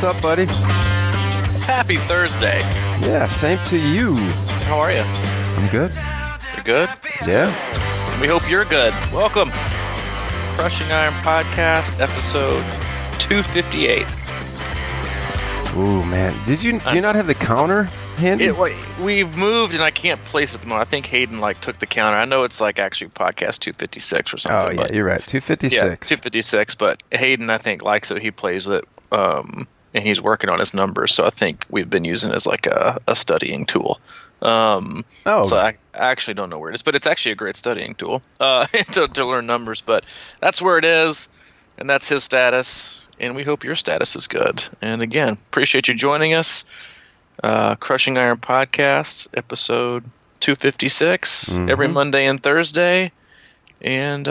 up, buddy? Happy Thursday. Yeah, same to you. How are you? I'm good. You're good? Yeah. We hope you're good. Welcome. Crushing Iron Podcast, episode 258. Ooh, man. Do you not have the counter handy? We've moved and I can't place it at the moment. I think Hayden took the counter. I know it's actually podcast 256 or something. Oh, yeah, you're right. 256. Yeah, 256, but Hayden, I think, likes it. He plays it, and he's working on his numbers, so I think we've been using it as a studying tool. So I actually don't know where it is, but it's actually a great studying tool to learn numbers. But that's where it is, and that's his status, and we hope your status is good. And again, appreciate you joining us. Crushing Iron Podcast, episode 256, every Monday and Thursday. And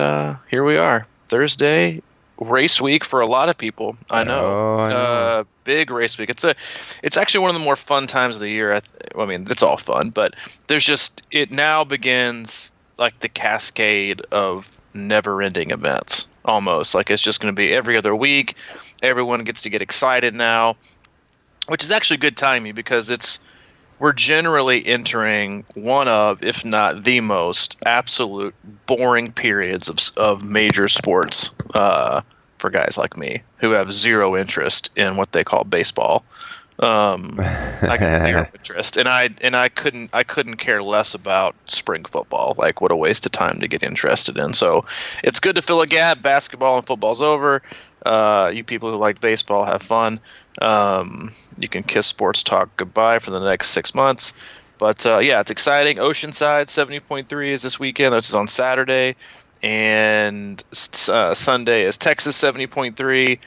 here we are, Thursday, race week for a lot of people. I know. Big race week. It's actually one of the more fun times of the year. I mean, it's all fun, but it now begins the cascade of never-ending events. Almost it's just going to be every other week. Everyone gets to get excited now, which is actually good timing because we're generally entering one of, if not the most absolute boring periods of major sports for guys like me who have zero interest in what they call baseball. I got zero interest, and I couldn't care less about spring football. What a waste of time to get interested in. So it's good to fill a gap. Basketball and football's over. You people who like baseball, have fun. You can kiss sports talk goodbye for the next 6 months. But yeah, it's exciting. Oceanside 70.3 is this weekend. This is on Saturday, and Sunday is Texas 70.3.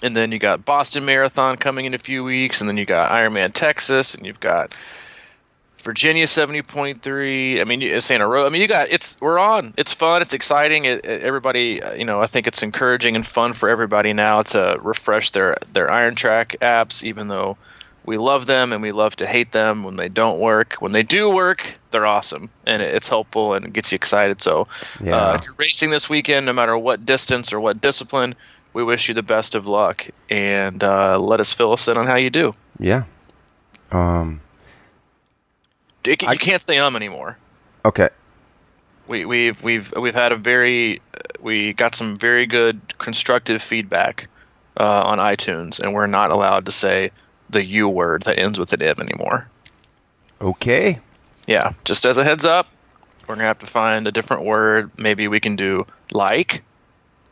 And then you got Boston Marathon coming in a few weeks, and then you got Ironman Texas, and you've got Virginia 70.3. I mean, Santa Rosa. I mean, we're on. It's fun. It's exciting. Everybody, I think it's encouraging and fun for everybody now to refresh their Iron Track apps, even though we love them and we love to hate them when they don't work. When they do work, they're awesome, and it's helpful and it gets you excited. So if you're racing this weekend, no matter what distance or what discipline, we wish you the best of luck, and let us fill us in on how you do. Yeah. You can't say anymore. Okay. We've had we got some very good constructive feedback on iTunes, and we're not allowed to say the U word that ends with an M anymore. Okay. Yeah, just as a heads up, we're gonna have to find a different word. Maybe we can do like.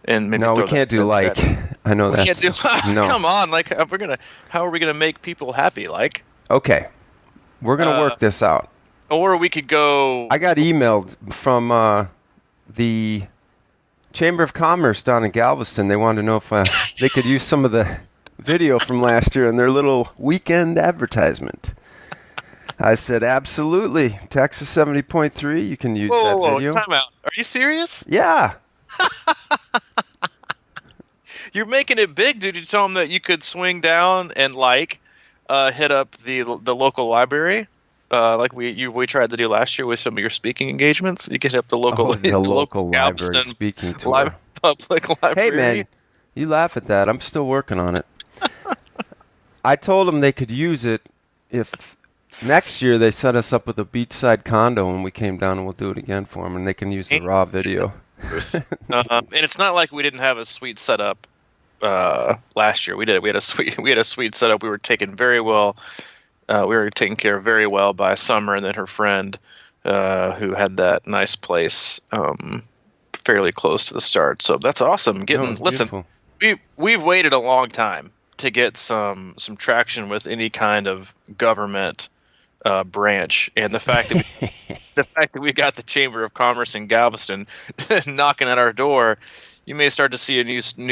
And maybe no, we can't do like. I know that. We can't do. No. Come on, how are we gonna make people happy? Okay, we're gonna work this out. Or we could go. I got emailed from the Chamber of Commerce down in Galveston. They wanted to know if they could use some of the video from last year in their little weekend advertisement. I said, absolutely. Texas 70.3, you can use that video. Time out. Are you serious? Yeah. You're making it big, dude. You tell them that you could swing down and hit up the local library, we tried to do last year with some of your speaking engagements. You could hit up the local library speaking tour. Public library. Hey man, you laugh at that. I'm still working on it. I told them they could use it if next year they set us up with a beachside condo when we came down, and we'll do it again for them, and they can use the raw video. And it's not like we didn't have a sweet setup last year. We did. We had a sweet setup. We were taken very well. We were taken care of very well by Summer and then her friend, who had that nice place fairly close to the start. So that's awesome. Listen, we've waited a long time to get some traction with any kind of government branch, and the fact that we got the Chamber of Commerce in Galveston knocking at our door, you may start to see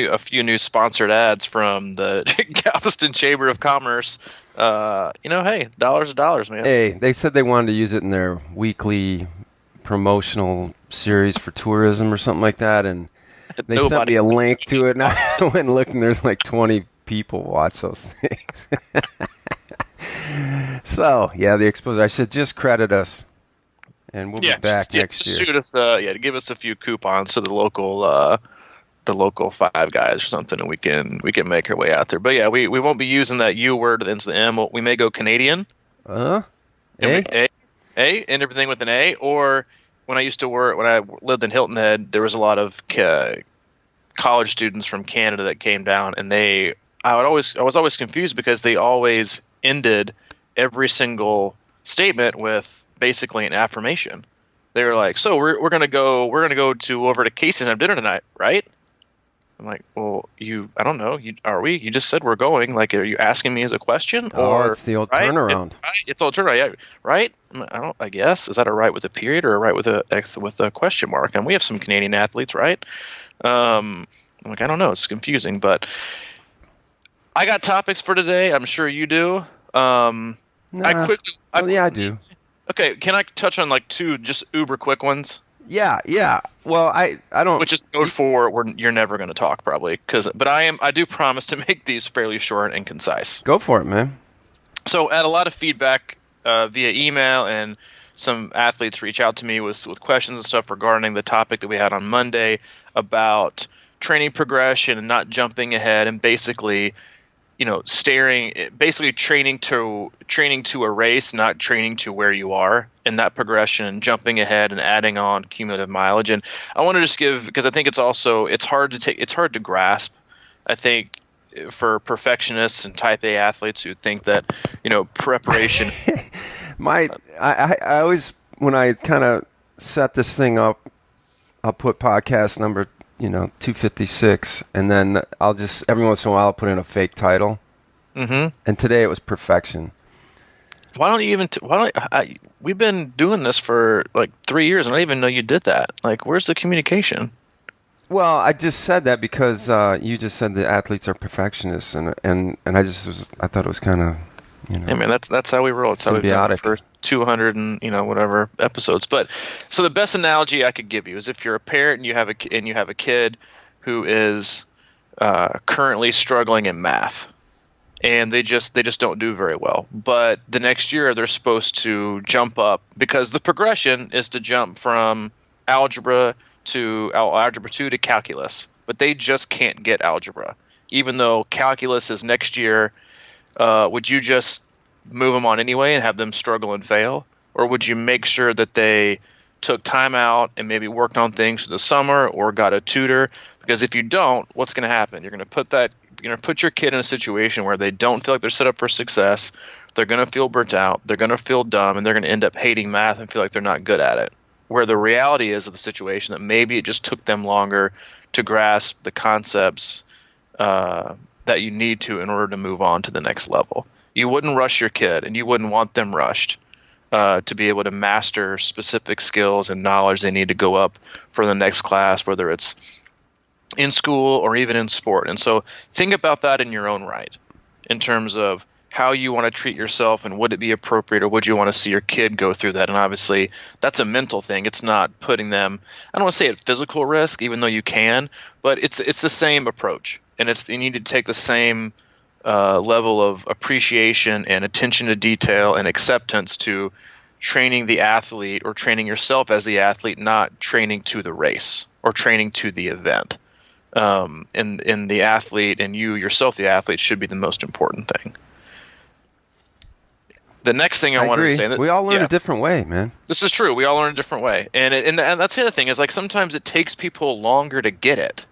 a few new sponsored ads from the Galveston Chamber of Commerce. Hey, dollars are dollars, man. Hey, they said they wanted to use it in their weekly promotional series for tourism or something like that, and they sent me a link to it, and I went and looked, and there's 20 people watch those things. So, yeah, the exposure. I should just credit us, and we'll be back next year. Shoot us, give us a few coupons to the local the local Five Guys or something, and we can make our way out there. But yeah, we won't be using that U word that ends the M. We may go Canadian. A? And everything with an A. Or when I lived in Hilton Head, there was a lot of college students from Canada that came down, and I was always confused because they always ended every single statement with basically an affirmation. They were like, "So we're gonna go over to Casey's and have dinner tonight, right?" I'm like, "Well, I don't know. Are we? You just said we're going. Like, are you asking me as a question?" Or it's the old turnaround. It's old turnaround, right? I guess, is that a right with a period or a right with a question mark? And we have some Canadian athletes, right? I'm like, I don't know. It's confusing, but I got topics for today. I'm sure you do. I do. Okay, can I touch on like two just uber quick ones? Yeah. Well, I don't. Which is code for you're never going to talk probably, but I do promise to make these fairly short and concise. Go for it, man. So I had a lot of feedback via email, and some athletes reach out to me with questions and stuff regarding the topic that we had on Monday about training progression and not jumping ahead, and basically, training to a race, not training to where you are in that progression, and jumping ahead and adding on cumulative mileage. And I want to just give, because I think it's hard to grasp, I think, for perfectionists and type A athletes who think that, preparation. I always, when I kind of set this thing up, I'll put podcast number 256, and then I'll just every once in a while I'll put in a fake title. Mm-hmm. And today it was perfection. Why don't you even? We've been doing this for like 3 years, and I didn't even know you did that. Like, where's the communication? Well, I just said that because you just said the athletes are perfectionists, and I thought it was kind of, I mean, that's how we roll. It's how we've done it for 200 and whatever episodes. But so the best analogy I could give you is if you're a parent and you have a kid who is currently struggling in math, and they just don't do very well. But the next year they're supposed to jump up, because the progression is to jump from algebra 2 to calculus. But they just can't get algebra, even though calculus is next year. Would you just move them on anyway and have them struggle and fail? Or would you make sure that they took time out and maybe worked on things for the summer or got a tutor? Because if you don't, what's going to happen? You're going to put your kid in a situation where they don't feel like they're set up for success. They're going to feel burnt out. They're going to feel dumb, and they're going to end up hating math and feel like they're not good at it. Where the reality is of the situation that maybe it just took them longer to grasp the concepts that you need to in order to move on to the next level. You wouldn't rush your kid, and you wouldn't want them rushed to be able to master specific skills and knowledge they need to go up for the next class, whether it's in school or even in sport. And so think about that in your own right, in terms of how you want to treat yourself, and would it be appropriate, or would you want to see your kid go through that? And obviously that's a mental thing. It's not putting them, I don't want to say at physical risk, even though you can, but it's the same approach. And you need to take the same level of appreciation and attention to detail and acceptance to training the athlete, or training yourself as the athlete, not training to the race or training to the event. And the athlete, and you yourself, the athlete, should be the most important thing. The next thing I wanted to say, we all learn a different way, man. This is true. We all learn a different way, and that's the other thing, is like sometimes it takes people longer to get it.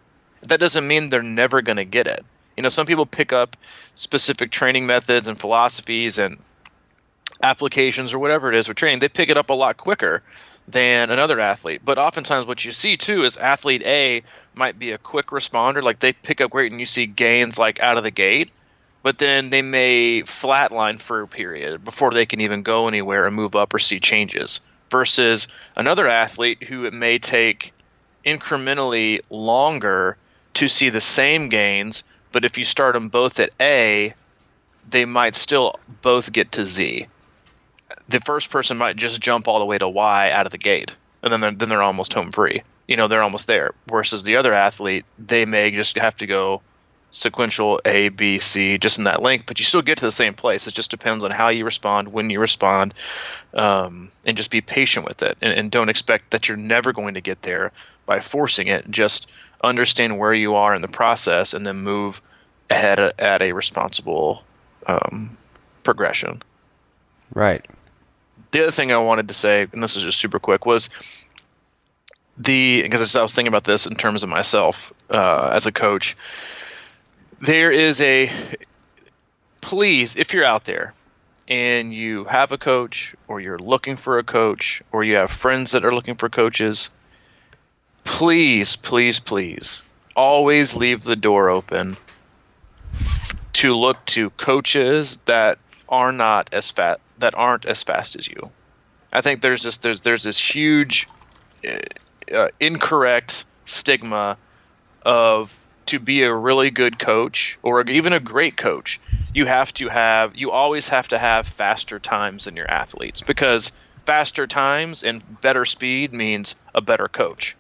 That doesn't mean they're never going to get it. Some people pick up specific training methods and philosophies and applications or whatever it is with training. They pick it up a lot quicker than another athlete. But oftentimes what you see too is athlete A might be a quick responder. Like, they pick up great and you see gains like out of the gate, but then they may flatline for a period before they can even go anywhere and move up or see changes. Versus another athlete who it may take incrementally longer to see the same gains, but if you start them both at A, they might still both get to Z. The first person might just jump all the way to Y out of the gate, and then they're almost home free. They're almost there. Versus the other athlete, they may just have to go sequential A, B, C, just in that length, but you still get to the same place. It just depends on how you respond, when you respond, and just be patient with it, and don't expect that you're never going to get there by forcing it. Just understand where you are in the process, and then move ahead at a responsible progression. Right. The other thing I wanted to say, and this is just super quick, was because I was thinking about this in terms of myself as a coach. Please, if you're out there and you have a coach, or you're looking for a coach, or you have friends that are looking for coaches, please, please, please, always leave the door open to look to coaches that aren't as fast as you. I think there's this huge incorrect stigma of, to be a really good coach or even a great coach, you always have to have faster times than your athletes, because faster times and better speed means a better coach.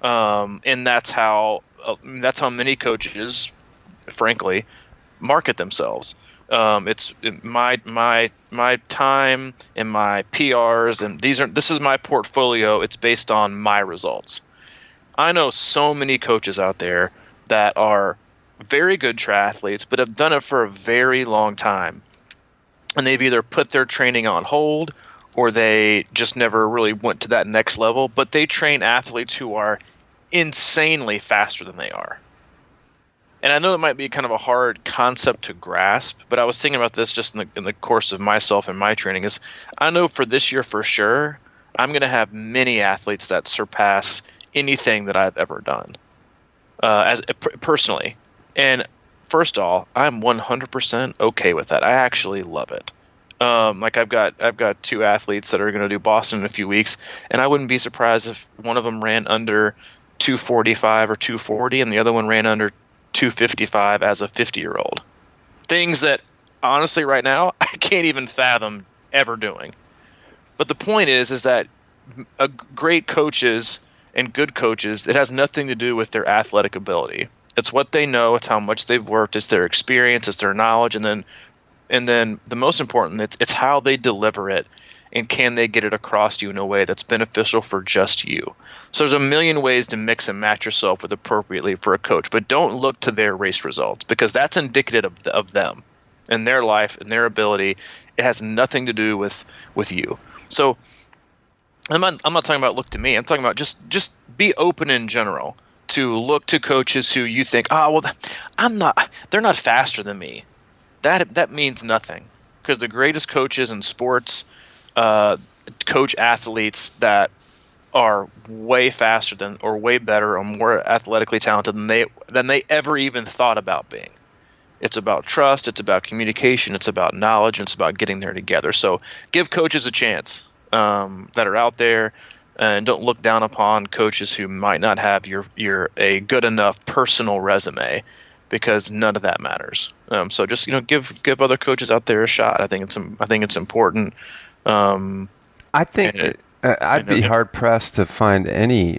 And that's how many coaches, frankly, market themselves. It's my time and my PRs, and this is my portfolio. It's based on my results. I know so many coaches out there that are very good triathletes, but have done it for a very long time, and they've either put their training on hold, or they just never really went to that next level. But they train athletes who are insanely faster than they are. And I know it might be kind of a hard concept to grasp, but I was thinking about this just in the course of myself and my training. Is I know for this year for sure, I'm going to have many athletes that surpass anything that I've ever done, personally. And first of all, I'm 100% okay with that. I actually love it. Like I've got 2 athletes that are going to do Boston in a few weeks, and I wouldn't be surprised if one of them ran under 245 or 240, and the other one ran under 255 as a 50-year-old. Things that honestly right now I can't even fathom ever doing. But the point is that great coaches and good coaches, it has nothing to do with their athletic ability. It's what they know, it's how much they've worked, it's their experience, it's their knowledge, and then the most important, it's how they deliver it, and can they get it across to you in a way that's beneficial for just you. So there's a million ways to mix and match yourself with appropriately for a coach, but don't look to their race results, because that's indicative of them and their life and their ability. It has nothing to do with you. So I'm not talking about look to me. I'm talking about just be open in general to look to coaches who you think, they're not faster than me. That means nothing, because the greatest coaches in sports coach athletes that are way faster than, or way better, or more athletically talented than they ever even thought about being. It's about trust, it's about communication, it's about knowledge, and it's about getting there together. So give coaches a chance that are out there, and don't look down upon coaches who might not have your a good enough personal resume, because none of that matters. So just give other coaches out there a shot. I think it's important. I think I'd be hard pressed to find any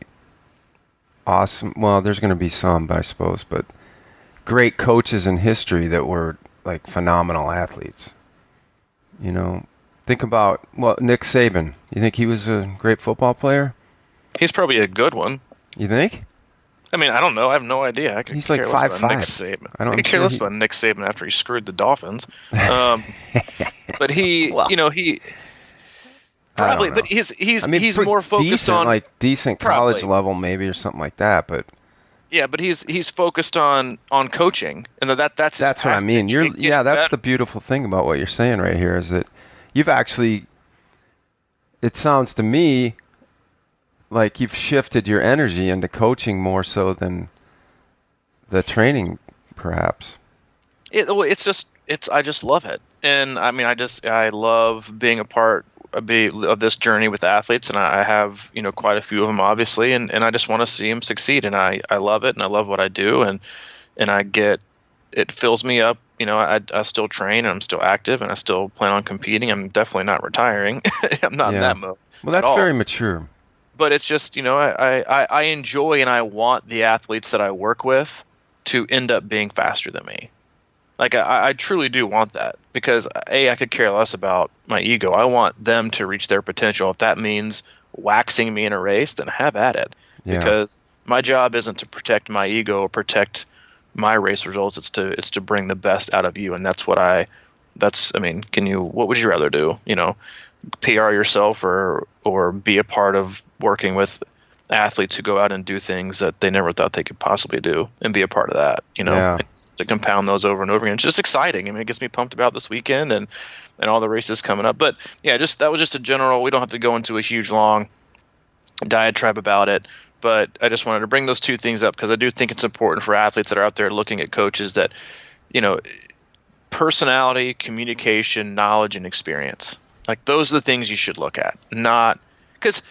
awesome. Well, there's going to be some, I suppose, but great coaches in history that were like phenomenal athletes. Think about Nick Saban. You think he was a great football player? He's probably a good one. You think? I mean, I don't know. I have no idea. He's like 5'5". Nick Saban. I could care less about Nick Saban after he screwed the Dolphins. But he, he probably. But he's more focused decent, on like decent college level maybe, or something like that. But yeah, but he's focused on coaching, and that's what I mean. That's the beautiful thing about what you're saying right here, is that you've actually. It sounds to me like you've shifted your energy into coaching more so than the training, perhaps. I just love it. And I mean, I love being a part of this journey with athletes, and I have, quite a few of them, obviously, and I just want to see them succeed. And I love it, and I love what I do. And it fills me up. I still train, and I'm still active, and I still plan on competing. I'm definitely not retiring. I'm not in that mode. Well, that's very mature. But it's just, I enjoy, and I want the athletes that I work with to end up being faster than me. Like, I truly do want that, because I could care less about my ego. I want them to reach their potential. If that means waxing me in a race, then have at it. Yeah. Because my job isn't to protect my ego or protect my race results. It's to bring the best out of you. And what would you rather do? PR yourself or be a part of working with athletes who go out and do things that they never thought they could possibly do and be a part of that, to compound those over and over again. It's just exciting. I mean, it gets me pumped about this weekend and all the races coming up. But yeah, that was just a general, we don't have to go into a huge long diatribe about it, but I just wanted to bring those two things up because I do think it's important for athletes that are out there looking at coaches that, personality, communication, knowledge, and experience. Like, those are the things you should look at. Not because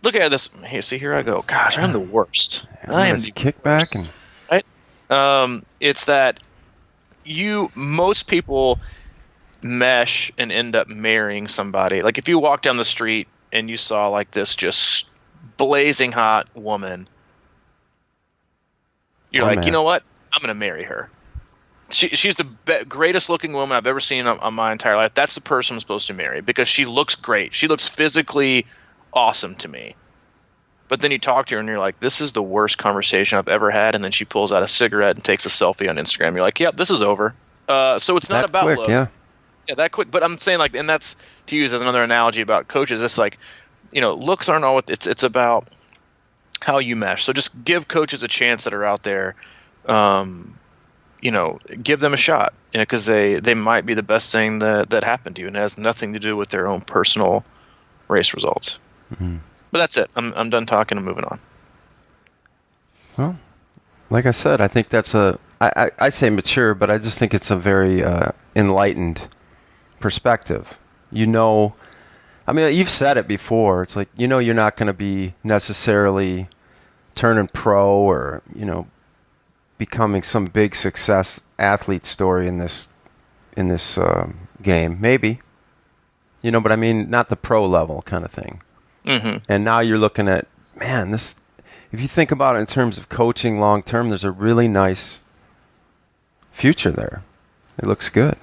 look at this. Hey, see, here I go. Gosh, I'm the worst. I am the kickback worst. Right? It's that most people mesh and end up marrying somebody. Like, if you walk down the street and you saw like this just blazing hot woman, you're like, man, you know what? I'm gonna marry her. She's the greatest looking woman I've ever seen on my entire life. That's the person I'm supposed to marry because she looks great. She looks physically awesome to me. But then you talk to her and you're like, this is the worst conversation I've ever had. And then she pulls out a cigarette and takes a selfie on Instagram. You're like, yeah, this is over. So it's not about looks. Yeah, that quick. But I'm saying, like, and that's to use as another analogy about coaches. It's like, looks aren't all. It's about how you mesh. So just give coaches a chance that are out there. Give them a shot, because they might be the best thing that happened to you, and it has nothing to do with their own personal race results. Mm-hmm. But that's it. I'm done talking and moving on. Well, like I said, I think that's I say mature, but I just think it's a very enlightened perspective. I mean, you've said it before. It's like, you're not going to be necessarily turning pro or, becoming some big success athlete story in this game. Maybe. But I mean, not the pro level kind of thing. Mm-hmm. And now you're looking at, man, if you think about it in terms of coaching long term, there's a really nice future there. It looks good.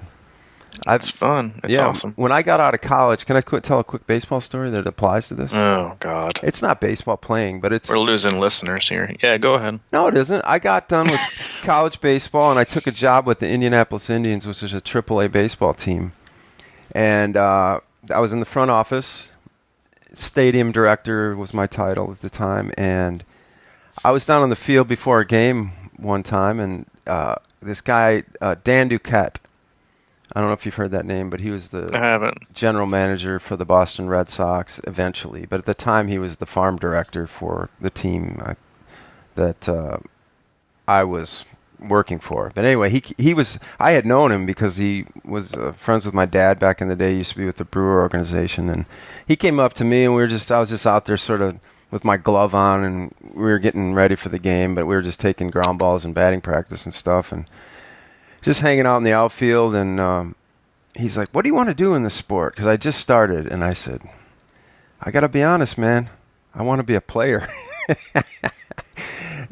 It's fun. It's awesome. When I got out of college, can I tell a quick baseball story that applies to this? Oh, God. It's not baseball playing, but it's... We're losing listeners here. Yeah, go ahead. No, it isn't. I got done with college baseball, and I took a job with the Indianapolis Indians, which is a AAA baseball team. And I was in the front office. Stadium director was my title at the time. And I was down on the field before a game one time, and this guy, Dan Duquette, I don't know if you've heard that name, but he was the general manager for the Boston Red Sox eventually. But at the time, he was the farm director for the team that I was working for. But anyway, he was. I had known him because he was friends with my dad back in the day. He used to be with the Brewer organization, and he came up to me, and I was just out there sort of with my glove on, and we were getting ready for the game, but we were just taking ground balls and batting practice and stuff, and just hanging out in the outfield, and he's like, what do you want to do in this sport? Because I just started, and I said, I got to be honest, man. I want to be a player.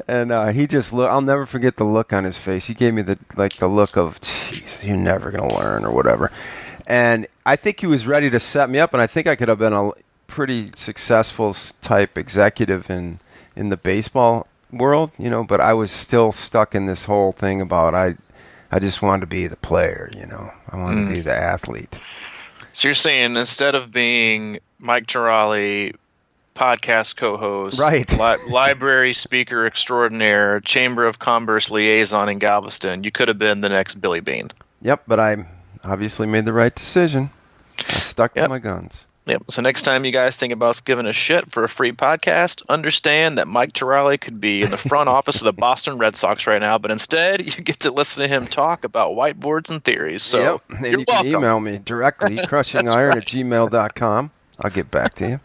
And he just I'll never forget the look on his face. He gave me the look of, jeez, you're never going to learn or whatever. And I think he was ready to set me up, and I think I could have been a pretty successful type executive in the baseball world, but I was still stuck in this whole thing about I just wanted to be the player, I wanted to be the athlete. So you're saying instead of being Mike Tarrolly, podcast co-host, right, library speaker extraordinaire, Chamber of Commerce liaison in Galveston, you could have been the next Billy Bean. Yep, but I obviously made the right decision. I stuck to my guns. Yep. So next time you guys think about giving a shit for a free podcast, understand that Mike Tarrolly could be in the front office of the Boston Red Sox right now, but instead you get to listen to him talk about whiteboards and theories. So and you can email me directly, crushingiron@gmail.com. I'll get back to you.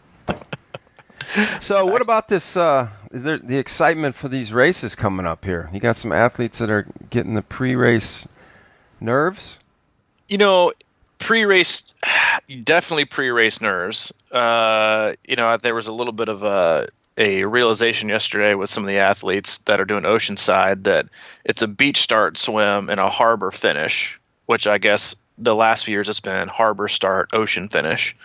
So what about this? Is there the excitement for these races coming up here? You got some athletes that are getting the pre-race nerves? Pre-race, definitely pre-race nerves. There was a little bit of a realization yesterday with some of the athletes that are doing Oceanside that it's a beach start swim and a harbor finish, which I guess the last few years it's been harbor start, ocean finish.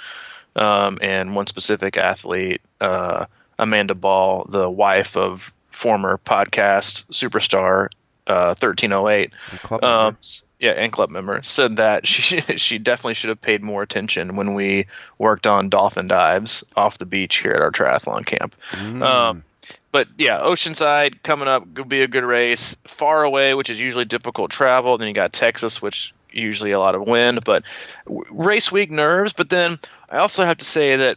And one specific athlete, Amanda Ball, the wife of former podcast superstar, 1308, and club member, said that she definitely should have paid more attention when we worked on dolphin dives off the beach here at our triathlon camp. But yeah, Oceanside coming up could be a good race. Far away, which is usually difficult travel. Then you got Texas, which usually a lot of wind. But race week nerves. But then I also have to say that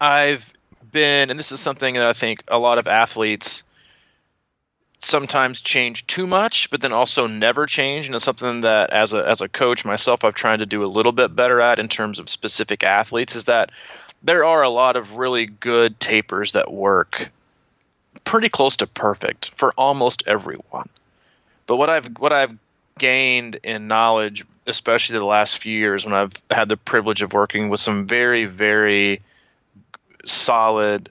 I've been, and this is something that I think a lot of athletes sometimes change too much, but then also never change. And it's something that as a coach myself, I've tried to do a little bit better at in terms of specific athletes, is that there are a lot of really good tapers that work pretty close to perfect for almost everyone. But what I've gained in knowledge, especially the last few years when I've had the privilege of working with some very, very solid,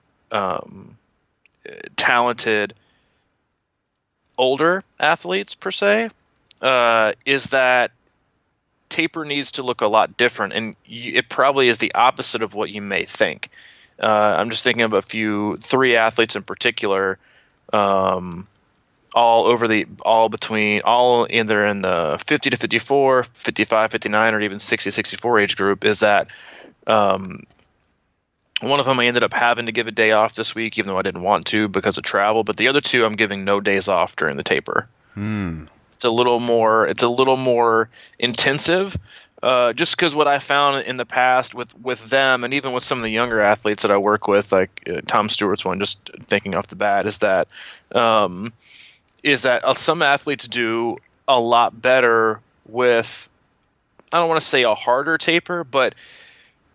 talented, older athletes per se, is that taper needs to look a lot different, and it probably is the opposite of what you may think. I'm just thinking of three athletes in particular, all either in the 50 to 54, 55, 59, or even 60, 64 age group. Is that one of them I ended up having to give a day off this week, even though I didn't want to because of travel. But the other two, I'm giving no days off during the taper. It's a little more intensive, just because what I found in the past with them, and even with some of the younger athletes that I work with, like Tom Stewart's one, just thinking off the bat, is that some athletes do a lot better with, I don't want to say a harder taper, but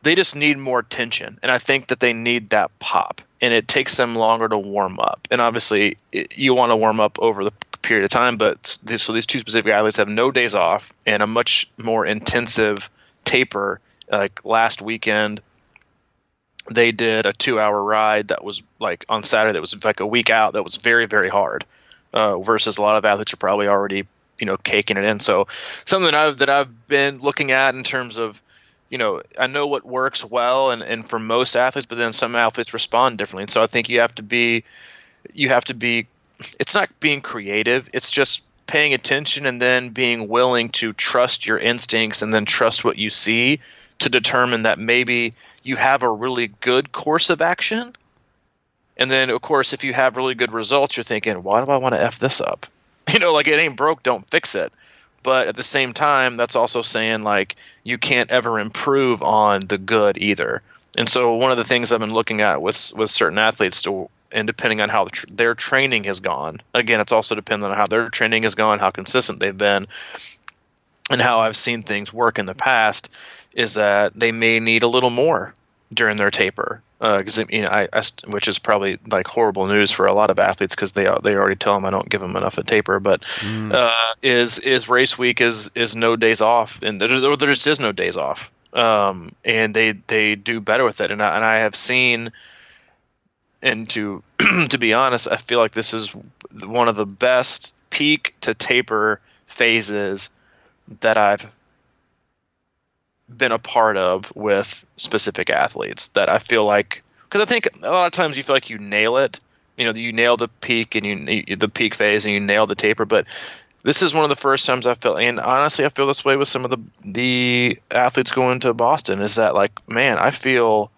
they just need more tension, and I think that they need that pop, and it takes them longer to warm up. And obviously, you want to warm up over the period of time, but these two specific athletes have no days off and a much more intensive taper. Like last weekend, they did a 2-hour ride that was like on Saturday. That was like a week out. That was very, very hard. Versus a lot of athletes are probably already, caking it in. So something that I've been looking at in terms of, I know what works well and for most athletes, but then some athletes respond differently. And so I think you have to be, it's not being creative. It's just paying attention and then being willing to trust your instincts and then trust what you see to determine that maybe you have a really good course of action. And then, of course, if you have really good results, you're thinking, why do I want to F this up? Like it ain't broke, don't fix it. But at the same time, that's also saying like you can't ever improve on the good either. And so one of the things I've been looking at with certain athletes, and depending on how their training has gone, again, it's also dependent on how their training has gone, how consistent they've been, and how I've seen things work in the past, is that they may need a little more during their taper. Which is probably like horrible news for a lot of athletes because they already tell them I don't give them enough of taper. But is race week is no days off, and there just is no days off. And they do better with it. And I have seen, and to be honest, I feel like this is one of the best peak to taper phases that I've been a part of with specific athletes, that I feel like, because I think a lot of times you feel like you nail it, you nail the peak and the peak phase and you nail the taper, but this is one of the first times I feel, and honestly I feel this way with some of the athletes going to Boston, is that like, man, I feel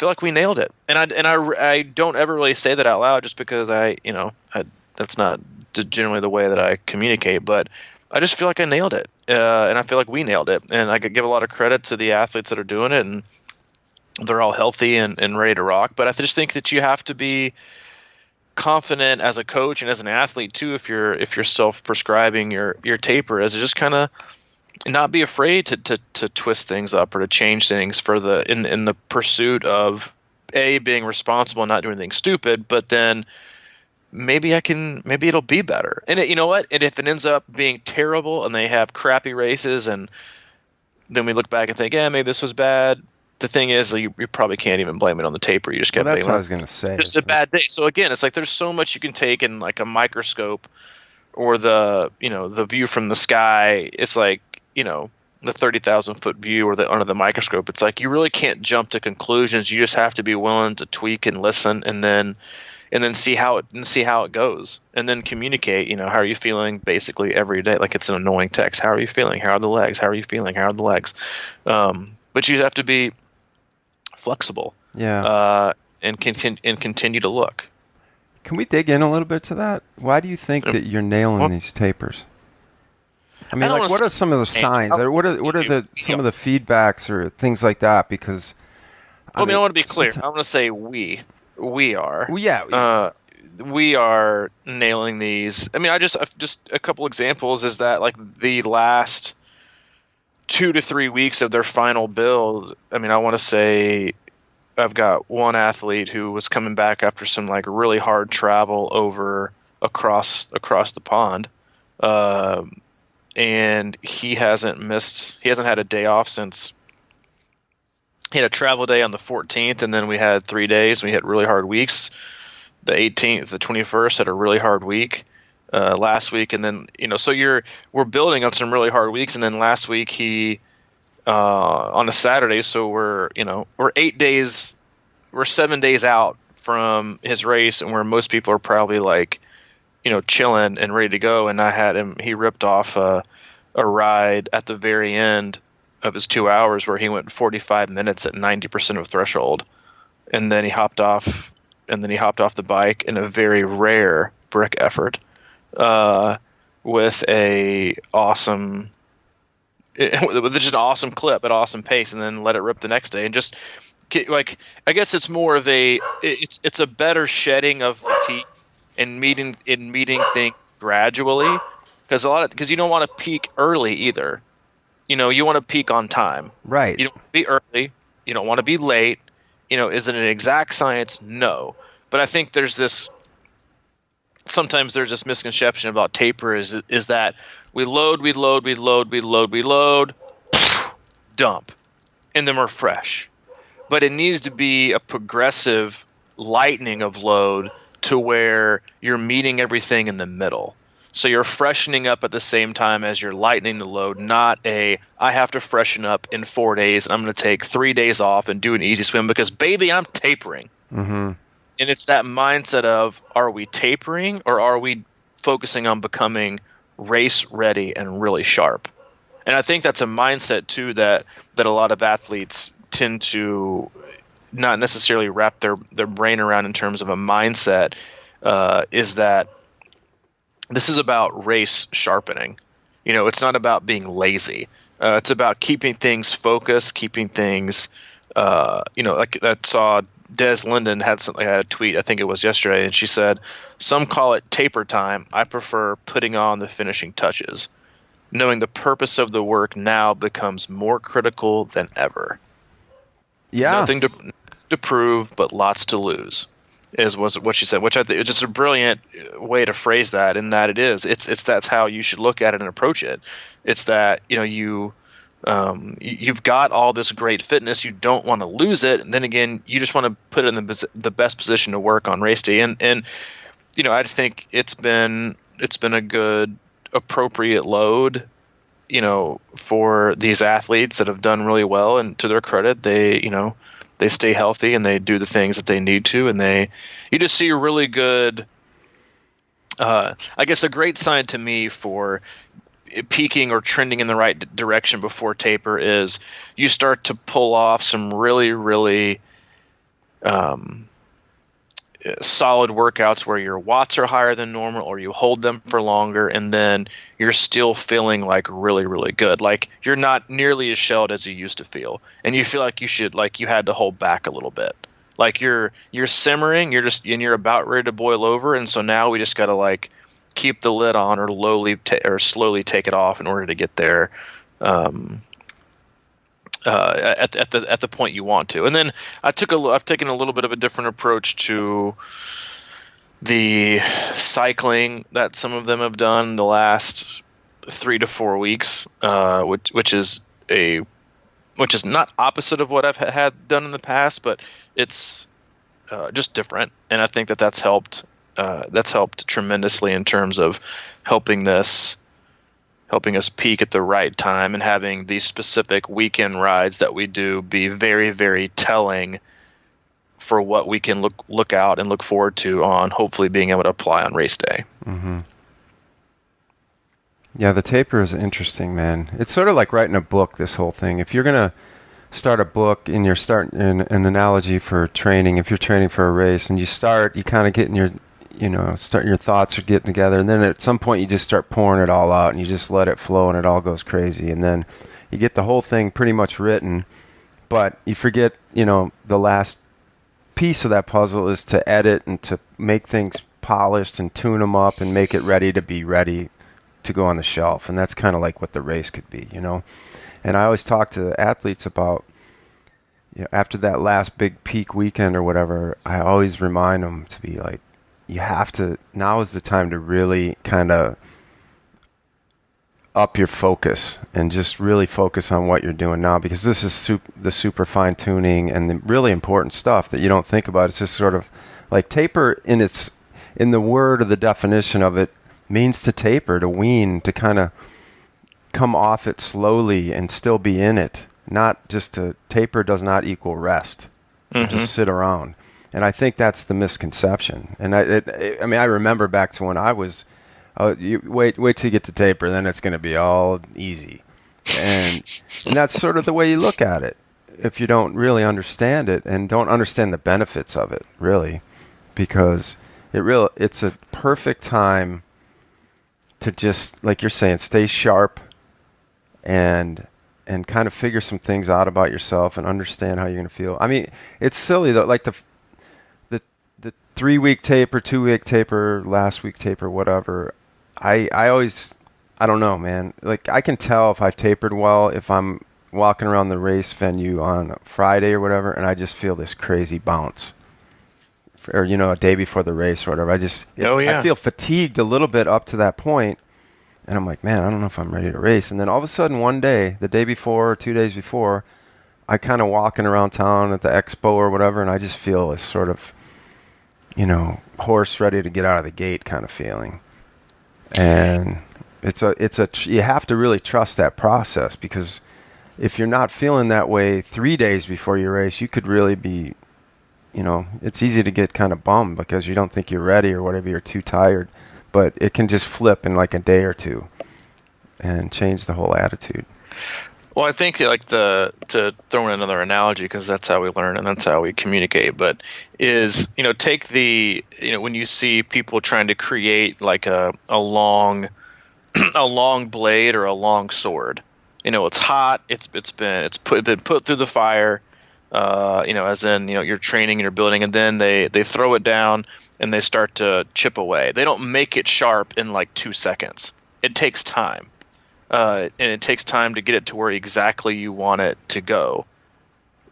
like we nailed it. And I don't ever really say that out loud just because that's not generally the way that I communicate, but I just feel like I nailed it. And I feel like we nailed it. And I could give a lot of credit to the athletes that are doing it, and they're all healthy and ready to rock. But I just think that you have to be confident as a coach and as an athlete too, if you're self-prescribing your taper, is just kind of not be afraid to twist things up or to change things for in the pursuit of being responsible and not doing anything stupid, but then maybe it'll be better. And you know what? And if it ends up being terrible and they have crappy races, and then we look back and think, maybe this was bad. The thing is, you probably can't even blame it on the taper. You just can't. That's what I was going to say. Just a bad day. So again, it's like there's so much you can take in like a microscope, or the view from the sky. It's like the 30,000 foot view or under the microscope. It's like you really can't jump to conclusions. You just have to be willing to tweak and listen, and then and then see how it goes, and then communicate. How are you feeling? Basically every day, like it's an annoying text. How are you feeling? How are the legs? How are you feeling? How are the legs? But you have to be flexible. And continue to look. Can we dig in a little bit to that? Why do you think that you're nailing these tapers? I mean, like, what are some of the signs, or what are some of the feedbacks or things like that? Because I want to be clear. I'm going to say we are. Well, yeah. We are nailing these. I mean, just a couple examples is that, like, the last 2 to 3 weeks of their final build. I mean, I want to say I've got one athlete who was coming back after some, like, really hard travel across the pond. And he hasn't had a day off since he had a travel day on the 14th, and then we had 3 days. We had really hard weeks. The 18th, the 21st had a really hard week last week, and then so we're building on some really hard weeks, and then last week he on a Saturday, so we're 7 days out from his race, and where most people are probably like chilling and ready to go, and I had him. He ripped off a ride at the very end of his 2 hours where he went 45 minutes at 90% of threshold, and then he hopped off the bike in a very rare brick effort with just an awesome clip at awesome pace, and then let it rip the next day, and just like, I guess it's more of it's a better shedding of fatigue and meeting things gradually, because you don't want to peak early either. You want to peak on time. Right. You don't want to be early. You don't want to be late. Is it an exact science? No. But I think sometimes there's this misconception about taper is that we load, dump, and then we're fresh. But it needs to be a progressive lightening of load to where you're meeting everything in the middle. So you're freshening up at the same time as you're lightening the load, not I have to freshen up in 4 days and I'm going to take 3 days off and do an easy swim because, baby, I'm tapering. Mm-hmm. And it's that mindset of, are we tapering or are we focusing on becoming race ready and really sharp? And I think that's a mindset too that a lot of athletes tend to not necessarily wrap their brain around in terms of a mindset, is that this is about race sharpening. It's not about being lazy. It's about keeping things focused, keeping things, like I saw Des Linden had a tweet, I think it was yesterday, and she said, "Some call it taper time. I prefer putting on the finishing touches. Knowing the purpose of the work now becomes more critical than ever." Yeah. Nothing to prove, but lots to lose, was what she said, which I think is just a brilliant way to phrase that, in that that's how you should look at it and approach it. It's that, you've got all this great fitness, you don't want to lose it, and then again, you just want to put it in the best position to work on race day. And I just think it's been a good, appropriate load, for these athletes that have done really well, and to their credit, they stay healthy and they do the things that they need to, and you just see a really good, I guess a great sign to me for peaking or trending in the right direction before taper is you start to pull off some really, really solid workouts where your watts are higher than normal, or you hold them for longer, and then you're still feeling like really, really good. Like you're not nearly as shelled as you used to feel, and you feel like you had to hold back a little bit. Like you're simmering, you're about ready to boil over, and so now we just got to like keep the lid on, or slowly take it off in order to get there at the point you want to. And then I've taken a little bit of a different approach to the cycling that some of them have done the last 3 to 4 weeks, which is not opposite of what I've had done in the past, but it's just different. And I think that's helped. That's helped tremendously in terms of helping us peak at the right time, and having these specific weekend rides that we do be very, very telling for what we can look out and look forward to on hopefully being able to apply on race day. Mm-hmm. Yeah, the taper is interesting, man. It's sort of like writing a book, this whole thing. If you're going to start a book and you're starting an analogy for training, if you're training for a race and you kind of getting your, starting your thoughts are getting together, and then at some point you just start pouring it all out and you just let it flow and it all goes crazy. And then you get the whole thing pretty much written, but you forget, the last piece of that puzzle is to edit and to make things polished and tune them up and make it ready to go on the shelf. And that's kind of like what the race could be, And I always talk to athletes about, after that last big peak weekend or whatever, I always remind them to be like, now is the time to really kind of up your focus and just really focus on what you're doing now, because this is the super fine tuning and the really important stuff that you don't think about. It's just sort of like taper in the word or the definition of it means to taper, to wean, to kind of come off it slowly and still be in it. Not just to taper does not equal rest. Mm-hmm. Just sit around. And I think that's the misconception. And I remember back to when I was, you wait till you get to taper, then it's going to be all easy. And that's sort of the way you look at it. If you don't really understand it and don't understand the benefits of it, really, because it's a perfect time to just, like you're saying, stay sharp and kind of figure some things out about yourself and understand how you're going to feel. I mean, it's silly though, like the 3-week taper, 2-week taper, last week taper, whatever. I don't know, man. Like, I can tell if I've tapered well if I'm walking around the race venue on Friday or whatever, and I just feel this crazy bounce. Or, a day before the race or whatever. I feel fatigued a little bit up to that point, and I'm like, man, I don't know if I'm ready to race. And then all of a sudden one day, the day before or 2 days before, I kind of walking around town at the expo or whatever, and I just feel this sort of, horse ready to get out of the gate kind of feeling. And you have to really trust that process, because if you're not feeling that way 3 days before your race, you could really be, it's easy to get kind of bummed because you don't think you're ready or whatever, you're too tired, but it can just flip in like a day or two and change the whole attitude. Well, I think to throw in another analogy, because that's how we learn and that's how we communicate, but is, take when you see people trying to create like a long blade or a long sword, it's hot, it's been put through the fire, as in, you're training and you're building, and then they throw it down and they start to chip away. They don't make it sharp in like 2 seconds. It takes time. And it takes time to get it to where exactly you want it to go.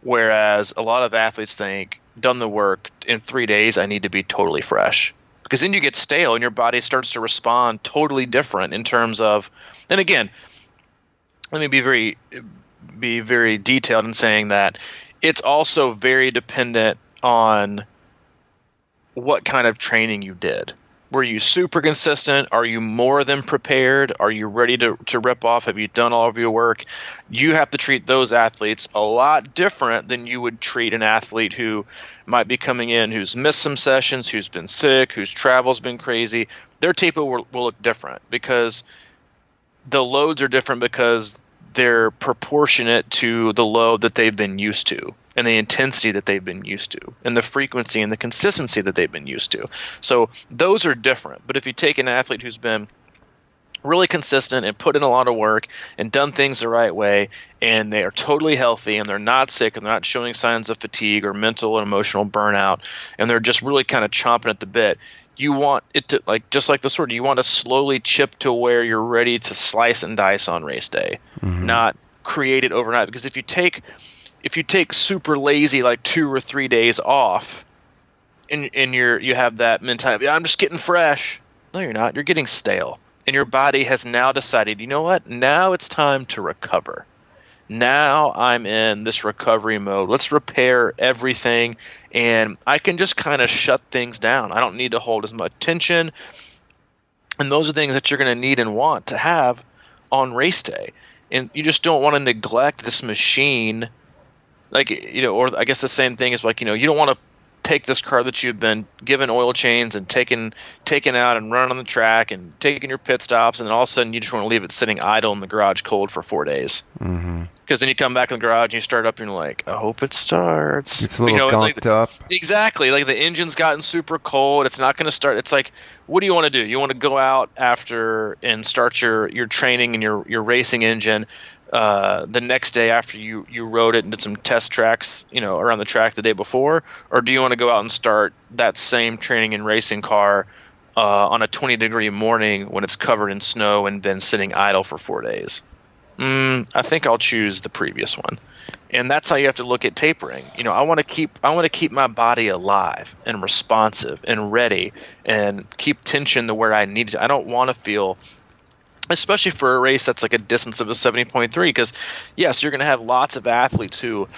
Whereas a lot of athletes think, done the work, in 3 days I need to be totally fresh. Because then you get stale and your body starts to respond totally different in terms of, and again, let me be very detailed in saying that it's also very dependent on what kind of training you did. Were you super consistent? Are you more than prepared? Are you ready to rip off? Have you done all of your work? You have to treat those athletes a lot different than you would treat an athlete who might be coming in, who's missed some sessions, who's been sick, whose travel's been crazy. Their taper will look different because the loads are different, because they're proportionate to the load that they've been used to, and the intensity that they've been used to, and the frequency and the consistency that they've been used to. So those are different. But if you take an athlete who's been really consistent and put in a lot of work and done things the right way, and they are totally healthy and they're not sick and they're not showing signs of fatigue or mental and emotional burnout, and they're just really kind of chomping at the bit, you want it to, like, just like the sword, you want to slowly chip to where you're ready to slice and dice on race day, not create it overnight. Because if you take super lazy, like 2 or 3 days off, and you have that mentality, I'm just getting fresh. No, you're not. You're getting stale. And your body has now decided, you know what? Now it's time to recover. Now I'm in this recovery mode. Let's repair everything, and I can just kind of shut things down. I don't need to hold as much tension. And those are things that you're going to need and want to have on race day. And you just don't want to neglect this machine. Like, or I guess the same thing is like, you don't want to take this car that you've been given oil change and taken out and run on the track and taking your pit stops, and then all of a sudden you just want to leave it sitting idle in the garage cold for 4 days. Because then you come back in the garage and you start up and you're like, I hope it starts. It's a little gunked up. Exactly. Like the engine's gotten super cold. It's not going to start. It's like, what do you want to do? You want to go out after and start your training and your racing engine the next day after you rode it and did some test tracks, around the track the day before? Or do you want to go out and start that same training and racing car on a 20-degree morning when it's covered in snow and been sitting idle for 4 days? I think I'll choose the previous one. And that's how you have to look at tapering. I want to keep my body alive and responsive and ready and keep tension to where I need to. I don't want to feel, especially for a race that's like a distance of a 70.3, because yes, you're going to have lots of athletes who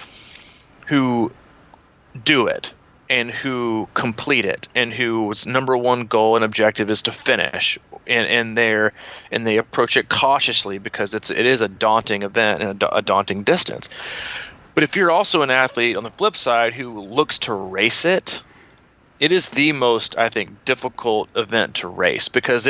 do it and who complete it and whose number one goal and objective is to finish, and they approach it cautiously because it is a daunting event and a daunting distance. But if you're also an athlete on the flip side who looks to race it is the most, I think, difficult event to race, because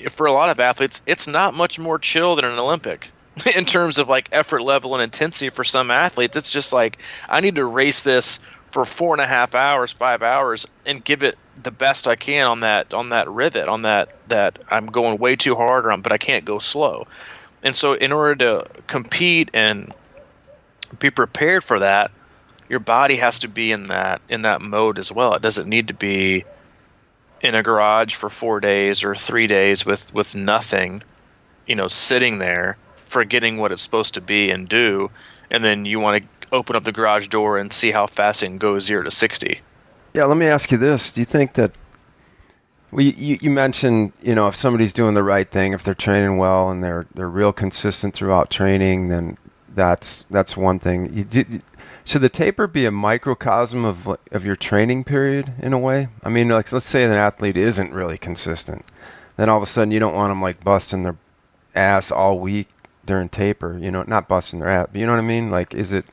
for a lot of athletes, it's not much more chill than an Olympic in terms of like effort level and intensity. For some athletes, it's just like, I need to race this for 4.5 hours, 5 hours, and give it the best I can on that rivet, on that I'm going way too hard, but I can't go slow. And so in order to compete and be prepared for that, your body has to be in that mode as well. It doesn't need to be in a garage for 4 days or 3 days with nothing, sitting there, forgetting what it's supposed to be and do, and then you want to open up the garage door and see how fast it can go 0 to 60. Yeah, let me ask you this. Do you think that you mentioned, if somebody's doing the right thing, if they're training well and they're real consistent throughout training, then that's one thing. Should the taper be a microcosm of your training period in a way? I mean, like, let's say an athlete isn't really consistent. Then all of a sudden you don't want them like busting their ass all week during taper, not busting their ass, but you know what I mean? Like, is it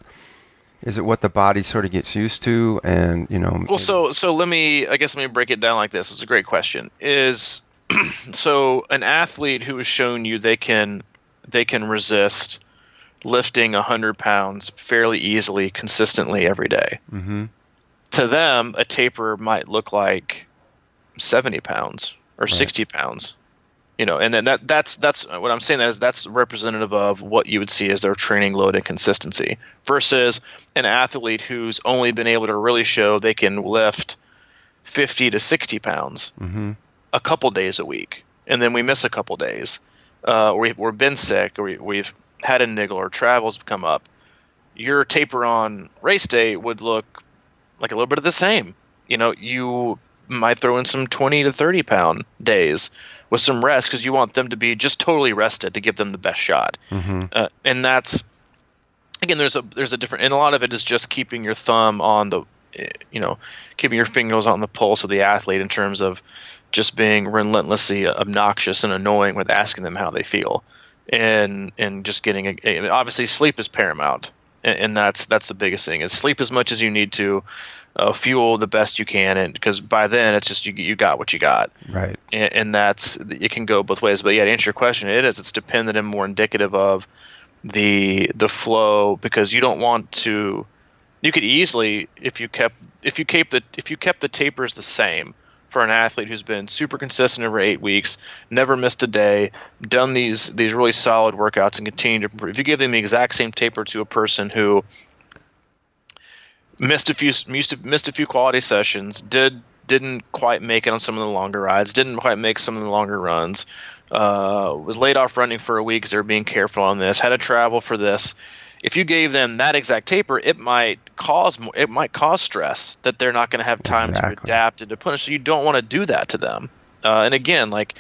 what the body sort of gets used to? And, Well, so let me break it down like this. It's a great question. So an athlete who has shown you they can resist lifting 100 pounds fairly easily, consistently every day. Mm-hmm. To them, a taper might look like 70 pounds or 60 pounds. And then that's what I'm saying, that's representative of what you would see as their training load and consistency, versus an athlete who's only been able to really show they can lift 50 to 60 pounds a couple days a week, and then we miss a couple days, or we've been sick, or we've had a niggle or travels come up. Your taper on race day would look like a little bit of the same. You might throw in some 20 to 30 pound days with some rest, because you want them to be just totally rested to give them the best shot. And that's, again, there's a different, and a lot of it is just keeping your thumb on the, keeping your fingers on the pulse of the athlete in terms of just being relentlessly obnoxious and annoying with asking them how they feel, and just getting obviously sleep is paramount, and that's the biggest thing, is sleep as much as you need to. Fuel the best you can, and because by then it's just you got what you got, right? And that's, it can go both ways. But yeah, to answer your question, it's dependent and more indicative of the flow, because you don't want to. You could easily, if you kept the tapers the same for an athlete who's been super consistent over 8 weeks, never missed a day, done these really solid workouts, and continue to improve. If you give them the exact same taper to a person who missed a few quality sessions, didn't quite make it on some of the longer rides, didn't quite make some of the longer runs, was laid off running for a week because they were being careful on this, had to travel for this. If you gave them that exact taper, it might cause stress that they're not going to have time to adapt and to punish. So you don't want to do that to them. And again, like,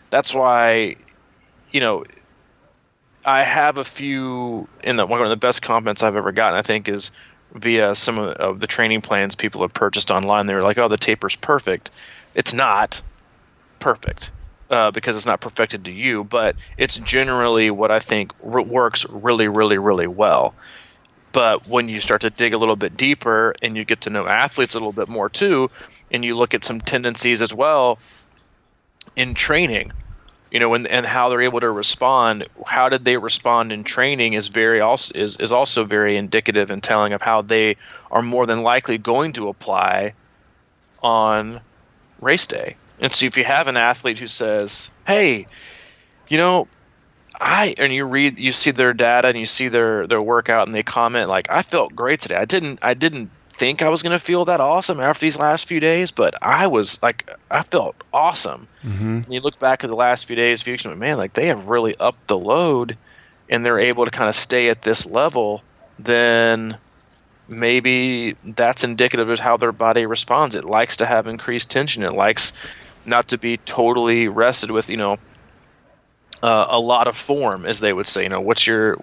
that's why, I have a few, one of the best compliments I've ever gotten, I think, is via some of the training plans people have purchased online. They were like, oh, the taper's perfect. It's not perfect, because it's not perfected to you, but it's generally what I think works really, really, really well. But when you start to dig a little bit deeper and you get to know athletes a little bit more too, and you look at some tendencies as well in training, and how they're able to respond, how did they respond in training is also very indicative and telling of how they are more than likely going to apply on race day. And so if you have an athlete who says, hey, you see their data and you see their workout and they comment like, I felt great today. I didn't think I was going to feel that awesome after these last few days, but I felt awesome. Mm-hmm. And you look back at the last few days, man, like they have really upped the load and they're able to kind of stay at this level, then maybe that's indicative of how their body responds. It likes to have increased tension. It likes not to be totally rested with, a lot of form, as they would say. What's your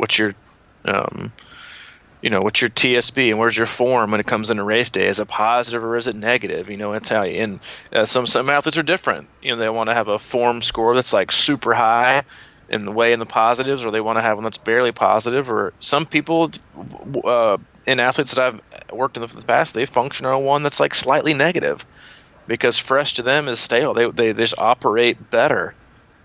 TSB and where's your form when it comes into race day? Is it positive or is it negative? It's how you, and some athletes are different. They want to have a form score that's like super high in the positives, or they want to have one that's barely positive. Or some people, in athletes that I've worked in the past, they function on one that's like slightly negative because fresh to them is stale. They just operate better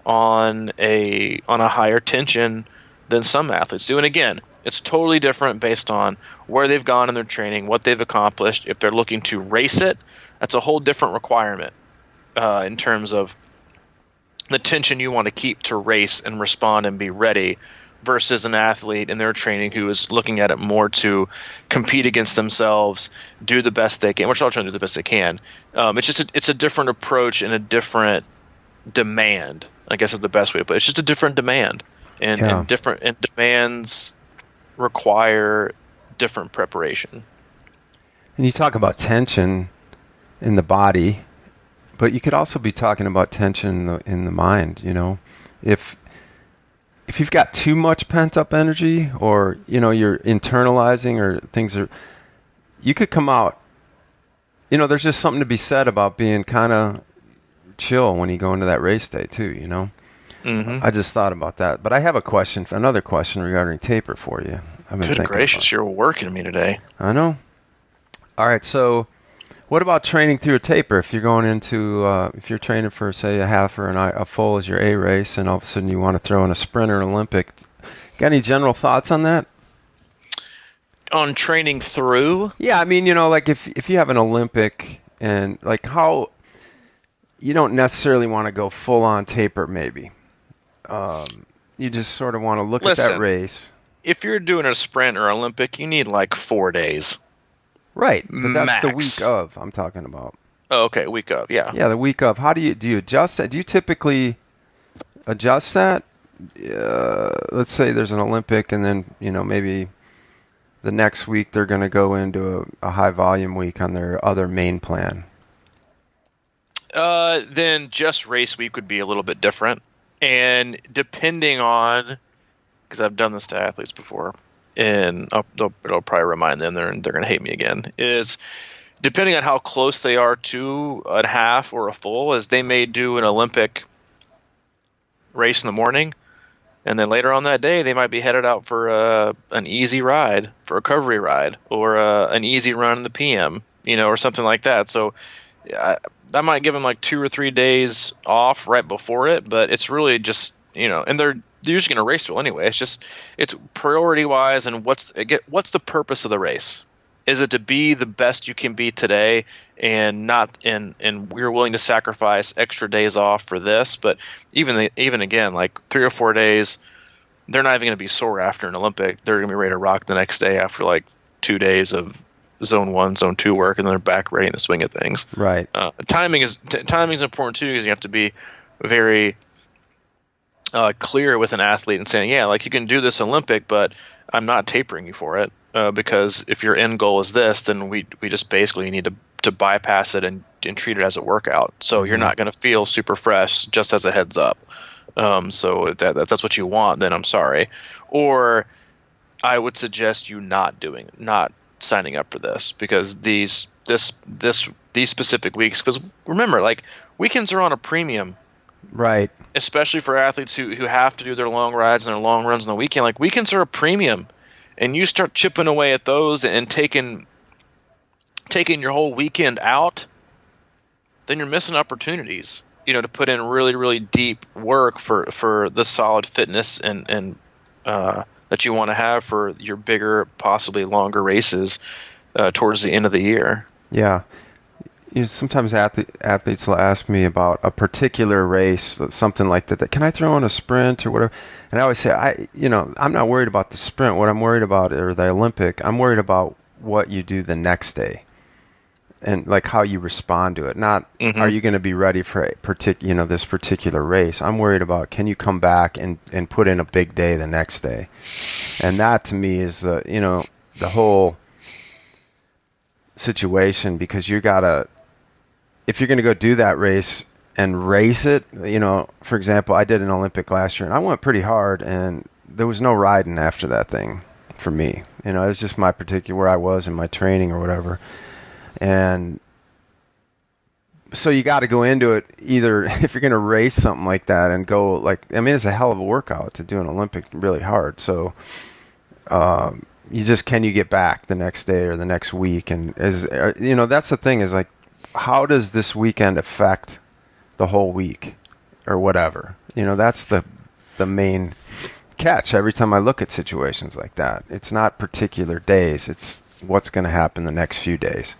on a higher tension than some athletes do. And again, it's totally different based on where they've gone in their training, what they've accomplished. If they're looking to race it, that's a whole different requirement in terms of the tension you want to keep to race and respond and be ready, versus an athlete in their training who is looking at it more to compete against themselves, do the best they can, which they're all trying to do the best they can. It's a different approach and a different demand, I guess is the best way to put it. It's just a different demand, and demands require different preparation. And you talk about tension in the body, but you could also be talking about tension in the mind. If you've got too much pent up energy, or you're internalizing, or things are, you could come out. There's just something to be said about being kind of chill when you go into that race day too. Mm-hmm. I just thought about that, but I have another question regarding taper for you. Good gracious, you're working me today. I know. All right, so what about training through a taper? If you're going into, if you're training for, say, a half or a full as your A race, and all of a sudden you want to throw in a sprint or an Olympic, got any general thoughts on that? On training through? Yeah, like if you have an Olympic, and like how you don't necessarily want to go full on taper, maybe. You just sort of want to look at that race. If you're doing a sprint or Olympic, you need like 4 days. Right, but that's max. The week of I'm talking about. Oh, okay, week of, yeah. Yeah, the week of. How do you adjust that? Do you typically adjust that? Let's say there's an Olympic, and then maybe the next week they're going to go into a high volume week on their other main plan. Then just race week would be a little bit different, and depending on, because I've done this to athletes before, and it'll probably remind them they're going to hate me again, is depending on how close they are to a half or a full, is they may do an Olympic race in the morning, and then later on that day they might be headed out for an easy ride, for a recovery ride, or an easy run in the PM, or something like that. So I might give them like 2 or 3 days off right before it, but it's really just, and they're usually going to race well anyway. It's priority wise, and what's the purpose of the race? Is it to be the best you can be today, and we're willing to sacrifice extra days off for this? But even again, like 3 or 4 days, they're not even going to be sore after an Olympic. They're going to be ready to rock the next day after like 2 days of zone 1, zone 2 work, and then they're back ready in the swing of things. Right. Timing is important too, because you have to be very clear with an athlete and saying, yeah, like you can do this Olympic, but I'm not tapering you for it, because if your end goal is this, then we just basically need to bypass it and treat it as a workout. So you're not going to feel super fresh, just as a heads up. So if that's what you want, then I'm sorry. Or I would suggest you not signing up for this, because these specific weeks, because remember, like, weekends are on a premium. Right. Especially for athletes who have to do their long rides and their long runs on the weekend. Like, weekends are a premium. and you start chipping away at those and taking your whole weekend out, then you're missing opportunities, to put in really, really deep work for the solid fitness and that you want to have for your bigger, possibly longer races towards the end of the year. Yeah. Sometimes athletes will ask me about a particular race, something like that. Can I throw in a sprint or whatever? And I always say, I'm not worried about the sprint. What I'm worried about, or the Olympic, I'm worried about what you do the next day, and like how you respond to it. Not are you going to be ready for this particular race. I'm worried about, can you come back and put in a big day the next day, and that to me is the whole situation, because if you're going to go do that race and race it, for example, I did an Olympic last year and I went pretty hard and there was no riding after that thing for me. It was just my particular, where I was in my training or whatever. And so you got to go into it either, if you're going to race something like that and go it's a hell of a workout to do an Olympic really hard. So, can you get back the next day or the next week? And that's the thing, is like, how does this weekend affect the whole week or whatever? That's the main catch every time I look at situations like that. It's not particular days, it's what's going to happen the next few days.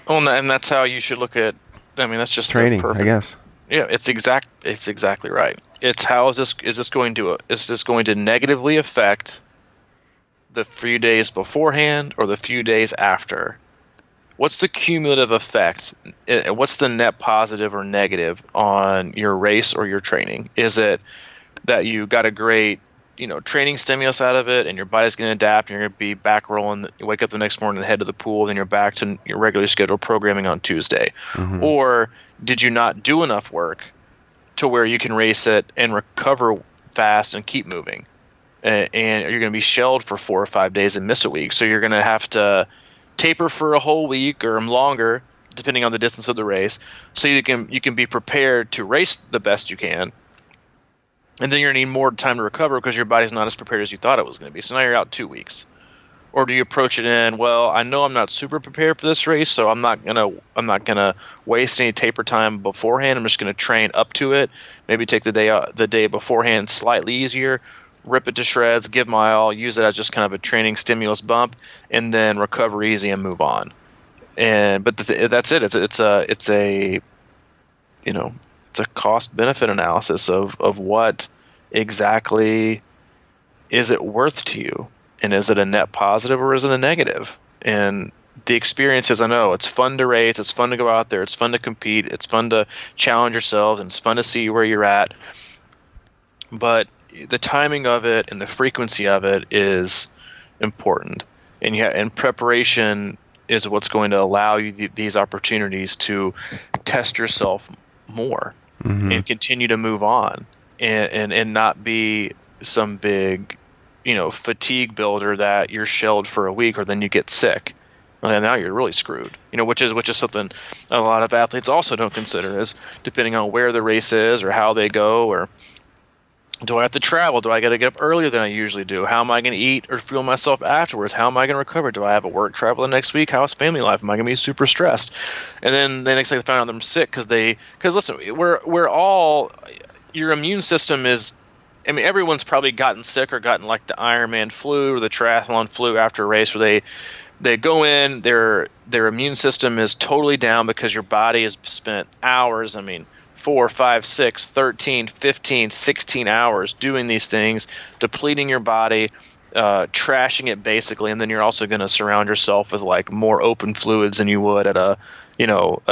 Well, and that's how you should look at, that's just training, I guess. Yeah, it's exactly right. It's how is this going to negatively affect the few days beforehand or the few days after? What's the cumulative effect? What's the net positive or negative on your race or your training? Is it that you got a great, training stimulus out of it and your body's going to adapt and you're going to be back rolling, you wake up the next morning and head to the pool, then you're back to your regularly scheduled programming on Tuesday? Mm-hmm. Or did you not do enough work to where you can race it and recover fast and keep moving? And you're going to be shelled for 4 or 5 days and miss a week. So you're going to have to taper for a whole week or longer, depending on the distance of the race, so you can be prepared to race the best you can. And then you're going to need more time to recover because your body's not as prepared as you thought it was going to be. So now you're out 2 weeks. Or do you approach it in, well, I know I'm not super prepared for this race, so I'm not gonna waste any taper time beforehand. I'm just going to train up to it. Maybe take the day beforehand slightly easier, rip it to shreds, give my all, use it as just kind of a training stimulus bump, and then recover easy and move on. But that's it. It's a cost benefit analysis of what exactly is it worth to you, and is it a net positive or is it a negative? And the experiences, I know it's fun to race, it's fun to go out there, it's fun to compete, it's fun to challenge yourselves, and it's fun to see where you're at. But the timing of it and the frequency of it is important, and preparation is what's going to allow you these opportunities to test yourself more, mm-hmm. and continue to move on, and not be some big, fatigue builder that you're shelled for a week or then you get sick. And now you're really screwed, which is something a lot of athletes also don't consider, is depending on where the race is or how they go, or do I have to travel? Do I got to get up earlier than I usually do? How am I going to eat or fuel myself afterwards? How am I going to recover? Do I have a work travel the next week? How's family life? Am I going to be super stressed? And then the next thing they find out, they're sick because listen, we're all, your immune system is, everyone's probably gotten sick or gotten like the Ironman flu or the triathlon flu after a race, where they go in, their immune system is totally down because your body has spent hours, 4, 5, 6, 13, 15, 16 hours doing these things, depleting your body, trashing it basically, and then you're also going to surround yourself with like more open fluids than you would at a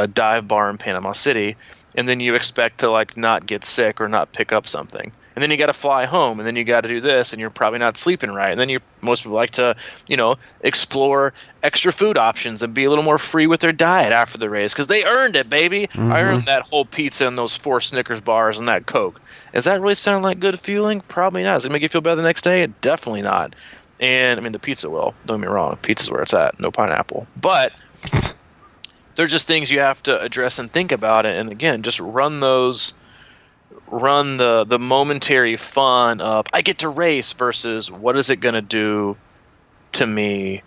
dive bar in Panama City, and then you expect to like not get sick or not pick up something. And then you got to fly home, and then you got to do this, and you're probably not sleeping right. And then most people like to, explore extra food options and be a little more free with their diet after the race because they earned it, baby. Mm-hmm. I earned that whole pizza and those 4 Snickers bars and that Coke. Does that really sound like good feeling? Probably not. Does it make you feel better the next day? Definitely not. And the pizza will. Don't get me wrong. Pizza's where it's at. No pineapple. But they're just things you have to address and think about it. And again, just run the momentary fun of I get to race versus what is it going to do to me,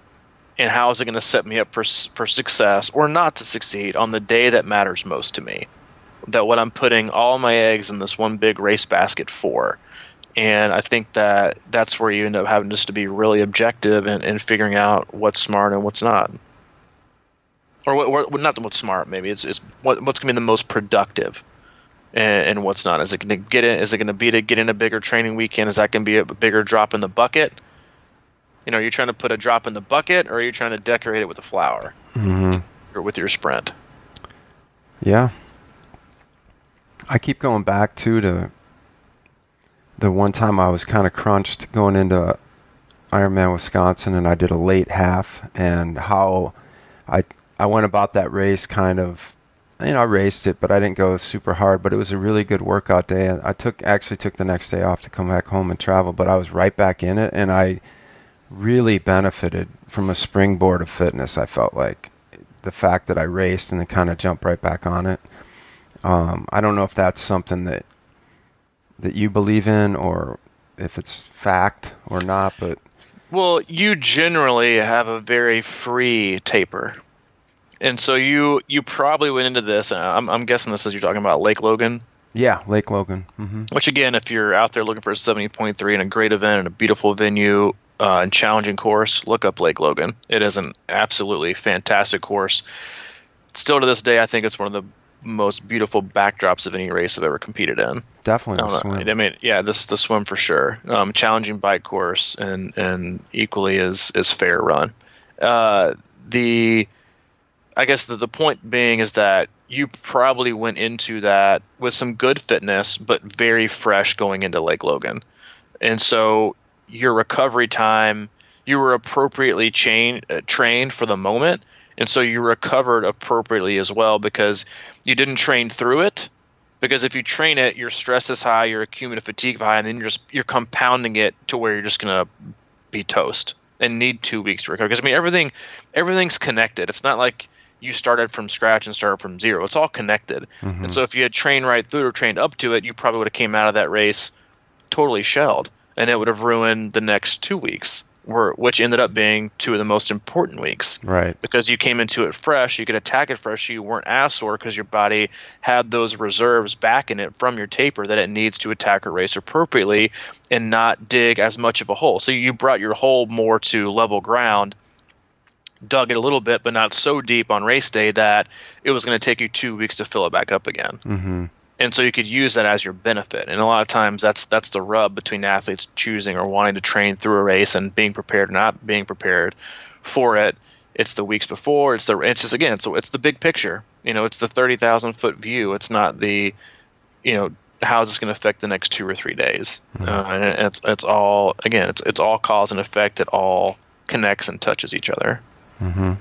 and how is it going to set me up for success or not to succeed on the day that matters most to me? That what I'm putting all my eggs in this one big race basket for. And I think that's where you end up having just to be really objective and figuring out what's smart and what's not. Or not what's smart, maybe. It's what's going to be the most productive and what's not. Is it going to get in? Is it going to be to get in a bigger training weekend? Is that going to be a bigger drop in the bucket? Are you trying to put a drop in the bucket, or are you trying to decorate it with a flower or with your sprint? Yeah. I keep going back to the one time I was kind of crunched going into Ironman Wisconsin, and I did a late half, and how I went about that race kind of, I raced it, but I didn't go super hard, but it was a really good workout day. I actually took the next day off to come back home and travel, but I was right back in it, and I really benefited from a springboard of fitness. I felt like the fact that I raced and then kind of jumped right back on it. I don't know if that's something that you believe in, or if it's fact or not, but well, you generally have a very free taper, and so you probably went into this. I'm guessing this is you're talking about Lake Logan. Yeah, Lake Logan. Mm-hmm. Which again, if you're out there looking for a 70.3 and a great event and a beautiful venue and challenging course, look up Lake Logan. It is an absolutely fantastic course. Still to this day, I think it's one of the most beautiful backdrops of any race I've ever competed in. Definitely the swim. I mean, yeah, the swim for sure. Challenging bike course and equally as fair run. I guess the point being is that you probably went into that with some good fitness, but very fresh going into Lake Logan. And so your recovery time, you were appropriately trained for the moment. And so you recovered appropriately as well, because you didn't train through it. Because if you train it, your stress is high, your accumulative fatigue high, and then you're compounding it to where you're just going to be toast and need 2 weeks to recover. Because I mean, everything's connected. It's not like you started from scratch and started from zero. It's all connected. Mm-hmm. And so if you had trained right through or trained up to it, you probably would have came out of that race totally shelled, and it would have ruined the next 2 weeks, which ended up being 2 of the most important weeks. Right. Because you came into it fresh, you could attack it fresh, you weren't as sore because your body had those reserves back in it from your taper that it needs to attack a race appropriately and not dig as much of a hole. So you brought your hole more to level ground, dug it a little bit, but not so deep on race day that it was going to take you 2 weeks to fill it back up again. Mm-hmm. And so you could use that as your benefit. And a lot of times that's the rub between athletes choosing or wanting to train through a race and being prepared or not being prepared for it. It's the weeks before. It's the big picture. It's the 30,000 foot view. It's not the, how is this going to affect the next 2 or 3 days? Mm-hmm. And it's all, again, it's all cause and effect. It all connects and touches each other. Mm-hmm.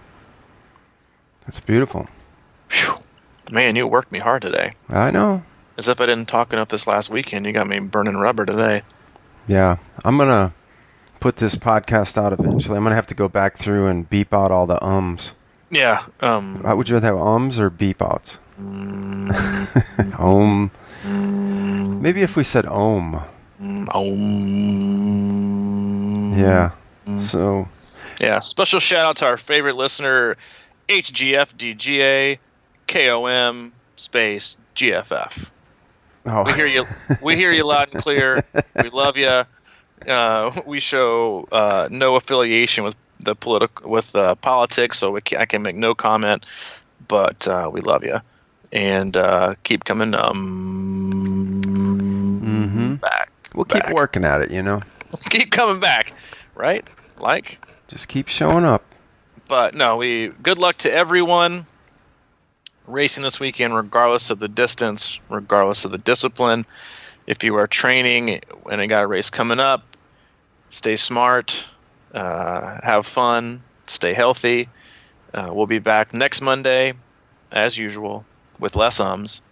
That's beautiful. Whew. Man, you worked me hard today. I know. As if I didn't talk enough this last weekend. You got me burning rubber today. Yeah. I'm going to put this podcast out eventually. I'm going to have to go back through and beep out all the ums. Yeah. Would you rather have ums or beep outs? Maybe if we said om. Yeah. So. Yeah. Special shout out to our favorite listener, HGFDGA. KOM space GFF. Oh. We hear you loud and clear. We love you. We show no affiliation with politics, so I can make no comment. But we love you, and keep coming back. We'll keep working at it. Keep coming back, right? Just keep showing up. But no, good luck to everyone racing this weekend, regardless of the distance, regardless of the discipline. If you are training and you got a race coming up, stay smart, have fun, stay healthy. We'll be back next Monday, as usual, with less ums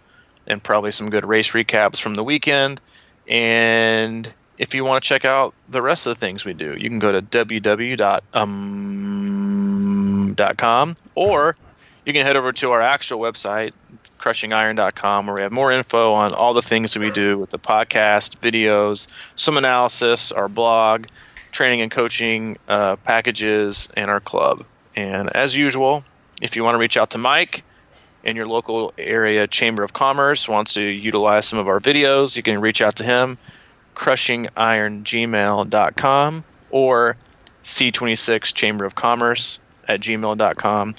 and probably some good race recaps from the weekend. And if you want to check out the rest of the things we do, you can go to www.com, or you can head over to our actual website, crushingiron.com, where we have more info on all the things that we do with the podcast, videos, some analysis, our blog, training and coaching packages and our club. And as usual, if you want to reach out to Mike in your local area Chamber of Commerce, wants to utilize some of our videos, you can reach out to him, crushingirongmail.com or c26chamberofcommerce@gmail.com.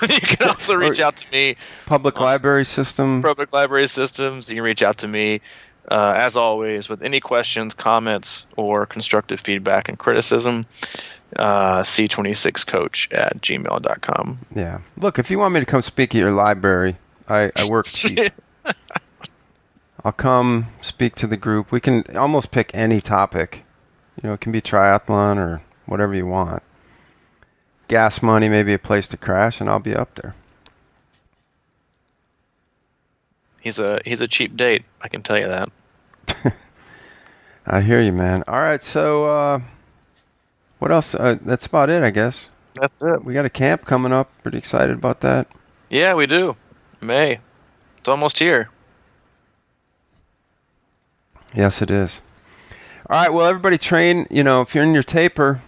You can also reach out to me. Public Library Systems. You can reach out to me, as always, with any questions, comments, or constructive feedback and criticism. c26coach@gmail.com. Yeah. Look, if you want me to come speak at your library, I work cheap. I'll come speak to the group. We can almost pick any topic. It can be triathlon or whatever you want. Gas money, maybe a place to crash, and I'll be up there. He's a cheap date, I can tell you that. I hear you, man. All right, so what else? That's about it, I guess. That's it. We got a camp coming up. Pretty excited about that. Yeah, we do. May. It's almost here. Yes, it is. All right, well, everybody train. If you're in your taper,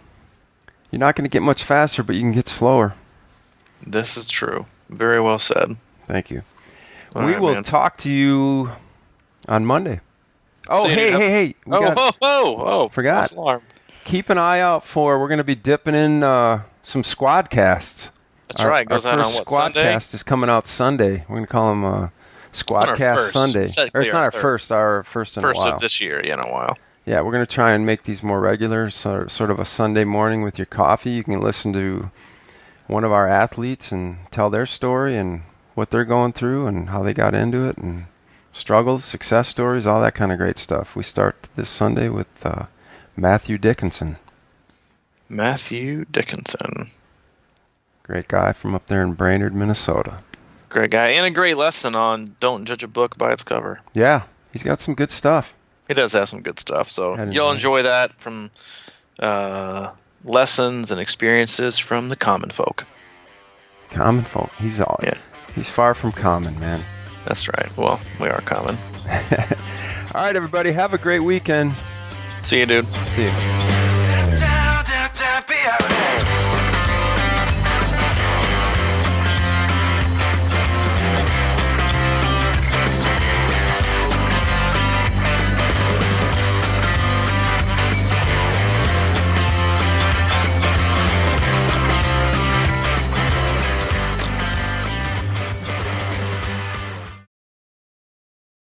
you're not going to get much faster, but you can get slower. This is true. Very well said. Thank you. We will talk to you on Monday. Oh, hey. Forgot. Keep an eye out we're going to be dipping in some squad casts. That's right. Goes out on what, squad Sunday? cast is coming out Sunday. We're going to call them Squad Cast Sunday. Or it's not our first in a while. First of this year, in a while. Yeah, we're going to try and make these more regular, sort of a Sunday morning with your coffee. You can listen to one of our athletes and tell their story and what they're going through and how they got into it and struggles, success stories, all that kind of great stuff. We start this Sunday with Matthew Dickinson. Matthew Dickinson. Great guy from up there in Brainerd, Minnesota. Great guy. And a great lesson on don't judge a book by its cover. Yeah, he's got some good stuff. He does have some good stuff. So you'll enjoy that from lessons and experiences from the common folk. Common folk. He's far from common, man. That's right. Well, we are common. All right, everybody. Have a great weekend. See you, dude. See you.